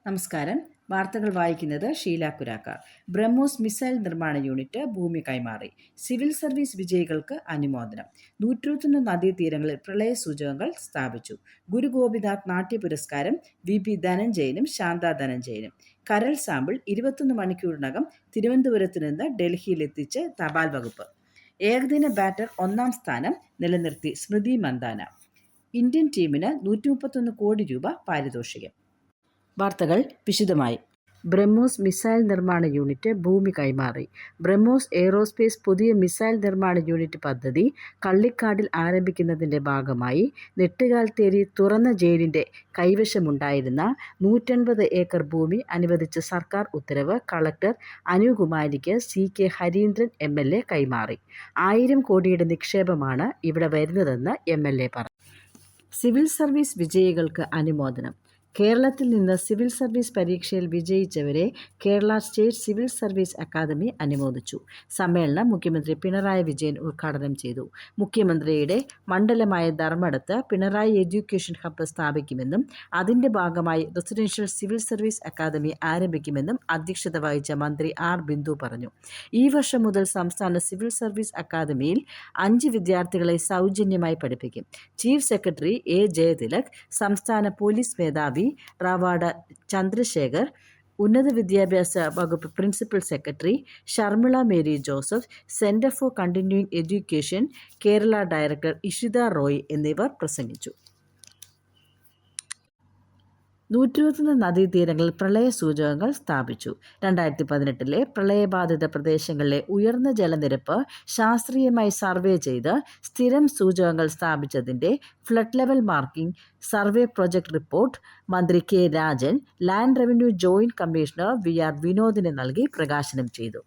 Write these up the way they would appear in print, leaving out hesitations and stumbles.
നമസ്കാരം. വാർത്തകൾ വായിക്കുന്നത് ഷീല കുരാക്ക. ബ്രഹ്മോസ് മിസൈൽ നിർമ്മാണ യൂണിറ്റ് ഭൂമി കൈമാറി. സിവിൽ സർവീസ് വിജയികൾക്ക് അനുമോദനം. 101 നദീതീരങ്ങളിൽ പ്രളയ സൂചകങ്ങൾ സ്ഥാപിച്ചു. ഗുരു ഗോപിനാഥ് നാട്യ പുരസ്കാരം VP ധനഞ്ജയനും ശാന്ത ധനഞ്ജയനും. കരൾ സാമ്പിൾ 21 മണിക്കൂറിനകം തിരുവനന്തപുരത്ത് നിന്ന് ഡൽഹിയിലെത്തിച്ച് തപാൽ വകുപ്പ്. ഏകദിന ബാറ്റർ 1-ാം സ്ഥാനം നിലനിർത്തി സ്മൃതി മന്ദാന. ഇന്ത്യൻ ടീമിന് 131 കോടി രൂപ പാരിതോഷികം. വാർത്തകൾ വിശദമായി. ബ്രഹ്മോസ് മിസൈൽ നിർമ്മാണ യൂണിറ്റ് ഭൂമി കൈമാറി. ബ്രഹ്മോസ് എയ്റോസ്പേസ് പുതിയ മിസൈൽ നിർമ്മാണ യൂണിറ്റ് പദ്ധതി കള്ളിക്കാടിൽ ആരംഭിക്കുന്നതിൻ്റെ ഭാഗമായി നെട്ടുകാൽത്തേരി തുറന്ന ജയിലിൻ്റെ കൈവശമുണ്ടായിരുന്ന 150 ഏക്കർ ഭൂമി അനുവദിച്ച സർക്കാർ ഉത്തരവ് കളക്ടർ അനുകുമാരിക്ക് CK ഹരീന്ദ്രൻ MLA കൈമാറി. 1000 കോടിയുടെ നിക്ഷേപമാണ് ഇവിടെ വരുന്നതെന്ന് MLA പറഞ്ഞു. സിവിൽ സർവീസ് വിജയികൾക്ക് അനുമോദനം. കേരളത്തിൽ നിന്ന് സിവിൽ സർവീസ് പരീക്ഷയിൽ വിജയിച്ചവരെ Kerala state civil service academy അനുമോദിച്ചു. സമ്മേളനം മുഖ്യമന്ത്രി പിണറായി വിജയൻ ഉദ്ഘാടനം ചെയ്തു. മുഖ്യമന്ത്രിയുടെ മണ്ഡലമായ ധർമ്മടത്ത് പിണറായി എഡ്യൂക്കേഷൻ ഹബ്ബ് സ്ഥാപിക്കുമെന്നും അതിൻ്റെ ഭാഗമായി റെസിഡൻഷ്യൽ സിവിൽ സർവീസ് അക്കാദമി ആരംഭിക്കുമെന്നും അധ്യക്ഷത വഹിച്ച മന്ത്രി R. ബിന്ദു പറഞ്ഞു. ഈ വർഷം മുതൽ സംസ്ഥാന സിവിൽ സർവീസ് അക്കാദമിയിൽ 5 വിദ്യാർത്ഥികളെ സൗജന്യമായി പഠിപ്പിക്കും. Chief secretary A. ജയതിലക്, സംസ്ഥാന പോലീസ് മേധാവി റാവാഡ ചന്ദ്രശേഖർ, ഉന്നത വിദ്യാഭ്യാസ വകുപ്പ് principal secretary Sharmila Mary Joseph, centre for continuing education Kerala director Ishita Roy എന്നിവർ പ്രസംഗിച്ചു. 101 നദീതീരങ്ങളിൽ പ്രളയ സൂചകങ്ങൾ സ്ഥാപിച്ചു. 2018 പ്രളയബാധിത പ്രദേശങ്ങളിലെ ഉയർന്ന ജലനിരപ്പ് ശാസ്ത്രീയമായി സർവേ ചെയ്ത് സ്ഥിരം സൂചകങ്ങൾ സ്ഥാപിച്ചതിൻ്റെ flood level marking survey project report മന്ത്രി K. Rajan land revenue joint commissioner VR വിനോദിന് നൽകി പ്രകാശനം ചെയ്തു.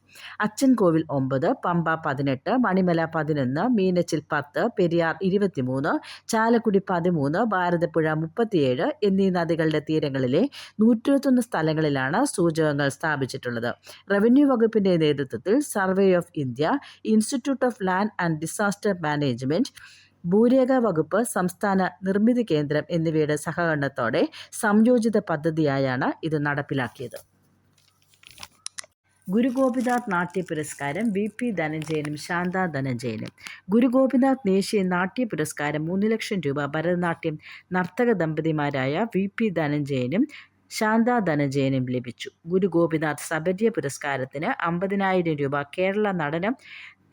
അച്ചൻകോവിൽ 9, പമ്പ 18, മണിമല 11, മീനച്ചിൽ 10, പെരിയാർ 23, ചാലക്കുടി 13, ഭാരതപ്പുഴ 37 എന്നീ നദികളുടെ തീരങ്ങളിലെ 121 സ്ഥലങ്ങളിലാണ് സൂചകങ്ങൾ സ്ഥാപിച്ചിട്ടുള്ളത്. റവന്യൂ വകുപ്പിന്റെ നേതൃത്വത്തിൽ survey of India, institute of land and disaster management, ഭൂരേഖ വകുപ്പ്, സംസ്ഥാന നിർമ്മിതി കേന്ദ്രം എന്നിവയുടെ സഹകരണത്തോടെ സംയോജിത പദ്ധതിയായാണ് ഇത് നടപ്പിലാക്കിയത്. ഗുരു ഗോപിനാഥ് നാട്യ പുരസ്കാരം VP ധനഞ്ജയനും ശാന്ത ധനഞ്ജയനും. ഗുരു ഗോപിനാഥ് ദേശീയ നാട്യ പുരസ്കാരം 3 ലക്ഷം രൂപ ഭരതനാട്യം നർത്തക ദമ്പതിമാരായ VP ധനഞ്ജയനും ശാന്ത ധനഞ്ജയനും ലഭിച്ചു. ഗുരു ഗോപിനാഥ് സബര്യ പുരസ്കാരത്തിന് 50,000 രൂപ കേരള നടനം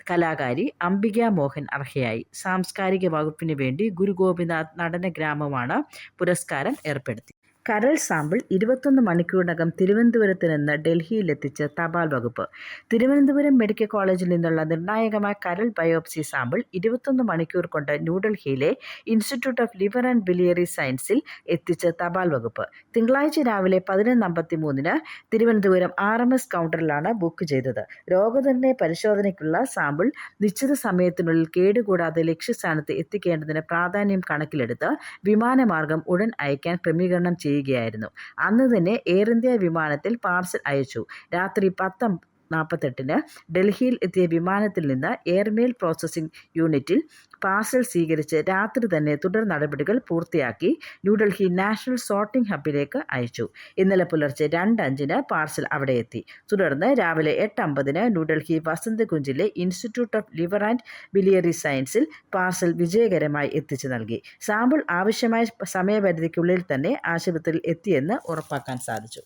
കലാകാരി അംബിക മോഹൻ അർഹയായി. സാംസ്കാരിക വകുപ്പിന് വേണ്ടി ഗുരു ഗോപിനാഥ് നടന ഗ്രാമമാണ് പുരസ്കാരം ഏർപ്പെടുത്തി. കരൾ സാമ്പിൾ 21 മണിക്കൂറിനകം തിരുവനന്തപുരത്ത് നിന്ന് ഡൽഹിയിലെത്തിച്ച് തപാൽ വകുപ്പ്. തിരുവനന്തപുരം മെഡിക്കൽ കോളേജിൽ നിന്നുള്ള നിർണായകമായ കരൾ ബയോപ്സി സാമ്പിൾ 21 മണിക്കൂർ കൊണ്ട് ന്യൂഡൽഹിയിലെ institute of liver and biliary സയൻസിൽ എത്തിച്ച് തപാൽ വകുപ്പ്. തിങ്കളാഴ്ച രാവിലെ 11:53 തിരുവനന്തപുരം RMS കൗണ്ടറിലാണ് ബുക്ക് ചെയ്തത്. രോഗനിർണയ പരിശോധനയ്ക്കുള്ള സാമ്പിൾ നിശ്ചിത സമയത്തിനുള്ളിൽ കേടുകൂടാതെ ലക്ഷ്യസ്ഥാനത്ത് എത്തിക്കേണ്ടതിന് പ്രാധാന്യം കണക്കിലെടുത്ത് വിമാനമാർഗം ഉടൻ അയക്കാൻ ക്രമീകരണം ചെയ്യുകയായിരുന്നു. അന്ന് തന്നെ എയർ ഇന്ത്യ വിമാനത്തിൽ പാർസൽ അയച്ചു. രാത്രി 10:48 ഡൽഹിയിൽ എത്തിയ വിമാനത്തിൽ നിന്ന് എയർമെയിൽ പ്രോസസ്സിംഗ് യൂണിറ്റിൽ പാർസൽ സ്വീകരിച്ച് രാത്രി തന്നെ തുടർ നടപടികൾ പൂർത്തിയാക്കി ന്യൂഡൽഹി നാഷണൽ സോർട്ടിംഗ് ഹബ്ബിലേക്ക് അയച്ചു. ഇന്നലെ പുലർച്ചെ 2:05 പാർസൽ അവിടെ എത്തി. തുടർന്ന് രാവിലെ 8:50 ന്യൂഡൽഹി വസന്തകുഞ്ചിലെ institute of liver and biliary സയൻസിൽ പാർസൽ വിജയകരമായി എത്തിച്ചു നൽകി. സാമ്പിൾ ആവശ്യമായ സമയപരിധിക്കുള്ളിൽ തന്നെ ആശുപത്രിയിൽ എത്തിയെന്ന് ഉറപ്പാക്കാൻ സാധിച്ചു.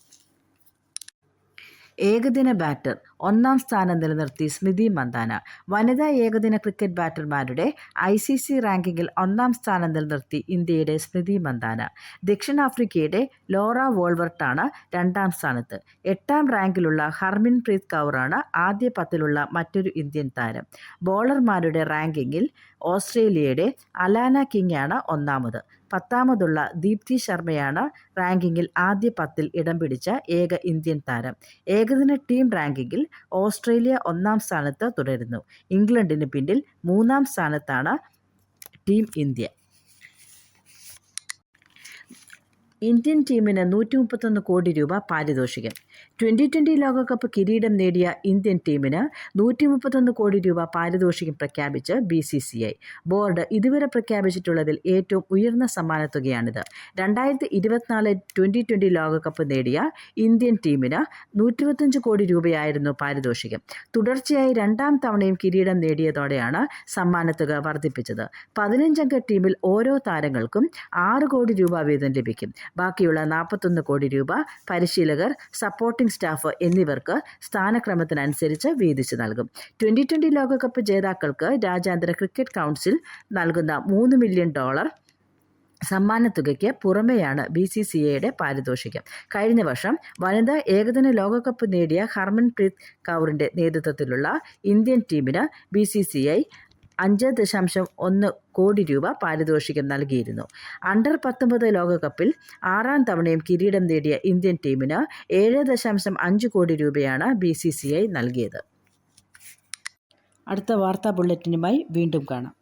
ഏകദിന ബാറ്റർ 1-ാം സ്ഥാനം നിലനിർത്തി സ്മൃതി മന്ദാന. വനിതാ ഏകദിന ക്രിക്കറ്റ് ബാറ്റർമാരുടെ ICC റാങ്കിങ്ങിൽ 1-ാം സ്ഥാനം നിലനിർത്തി ഇന്ത്യയുടെ സ്മൃതി മന്ദാന. ദക്ഷിണാഫ്രിക്കയുടെ ലോറ വോൾവർട്ടാണ് 2-ാം സ്ഥാനത്ത്. 8-ാം റാങ്കിലുള്ള ഹർമൻപ്രീത് കൗറാണ് ആദ്യ 10-ലുള്ള മറ്റൊരു ഇന്ത്യൻ താരം. ബോളർമാരുടെ റാങ്കിങ്ങിൽ ഓസ്ട്രേലിയയുടെ അലാന കിങ്ങാണ് 1-ാമത്. 10-ാമതുള്ള ദീപ്തി ശർമ്മയാണ് റാങ്കിങ്ങിൽ ആദ്യ 10-ൽ ഇടം പിടിച്ച ഏക ഇന്ത്യൻ താരം. ഏകദിന ടീം റാങ്കിങ്ങിൽ ഓസ്ട്രേലിയ 1-ാം സ്ഥാനത്ത് തുടരുന്നു. ഇംഗ്ലണ്ടിന് പിന്നിൽ 3-ാം സ്ഥാനത്താണ് ടീം ഇന്ത്യ. ഇന്ത്യൻ ടീമിന് 131 കോടി രൂപ പാരിതോഷികം. 2020 ലോകകപ്പ് കിരീടം നേടിയ ഇന്ത്യൻ ടീമിന് 131 കോടി രൂപ പാരിതോഷികം പ്രഖ്യാപിച്ച് BCCI. ബോർഡ് ഇതുവരെ പ്രഖ്യാപിച്ചിട്ടുള്ളതിൽ ഏറ്റവും ഉയർന്ന സമ്മാനത്തുകയാണിത്. 2024 2020 ലോകകപ്പ് നേടിയ ഇന്ത്യൻ ടീമിന് 125 കോടി രൂപയായിരുന്നു പാരിതോഷികം. തുടർച്ചയായി 2ാം തവണയും കിരീടം നേടിയതോടെയാണ് സമ്മാനത്തുക വർദ്ധിപ്പിച്ചത്. 15-അംഗ ടീമിൽ ഓരോ താരങ്ങൾക്കും 6 കോടി രൂപ വീതം ലഭിക്കും. ബാക്കിയുള്ള 41 കോടി രൂപ പരിശീലകർ, സപ്പോർട്ടിംഗ് സ്റ്റാഫ് എന്നിവർക്ക് സ്ഥാനക്രമത്തിനനുസരിച്ച് വീതിച്ചു നൽകും. 2020 ലോകകപ്പ് ജേതാക്കൾക്ക് രാജ്യാന്തര ക്രിക്കറ്റ് കൗൺസിൽ നൽകുന്ന $3 മില്യൺ സമ്മാനത്തുകയ്ക്ക് പുറമെയാണ് BCCIയുടെ പാരിതോഷികം. കഴിഞ്ഞ വർഷം വനിതാ ഏകദിന ലോകകപ്പ് നേടിയ ഹർമൻപ്രീത് കൗറിന്റെ നേതൃത്വത്തിലുള്ള ഇന്ത്യൻ ടീമിന് BCCI 5.1 കോടി രൂപ പാരിതോഷികം നൽകിയിരുന്നു. അണ്ടർ-19 ലോകകപ്പിൽ 6ാം തവണയും കിരീടം നേടിയ ഇന്ത്യൻ ടീമിന് 7.5 കോടി രൂപയാണ് BCCI നൽകിയത്. അടുത്ത വാർത്താ ബുള്ളറ്റിനുമായി വീണ്ടും കാണാം.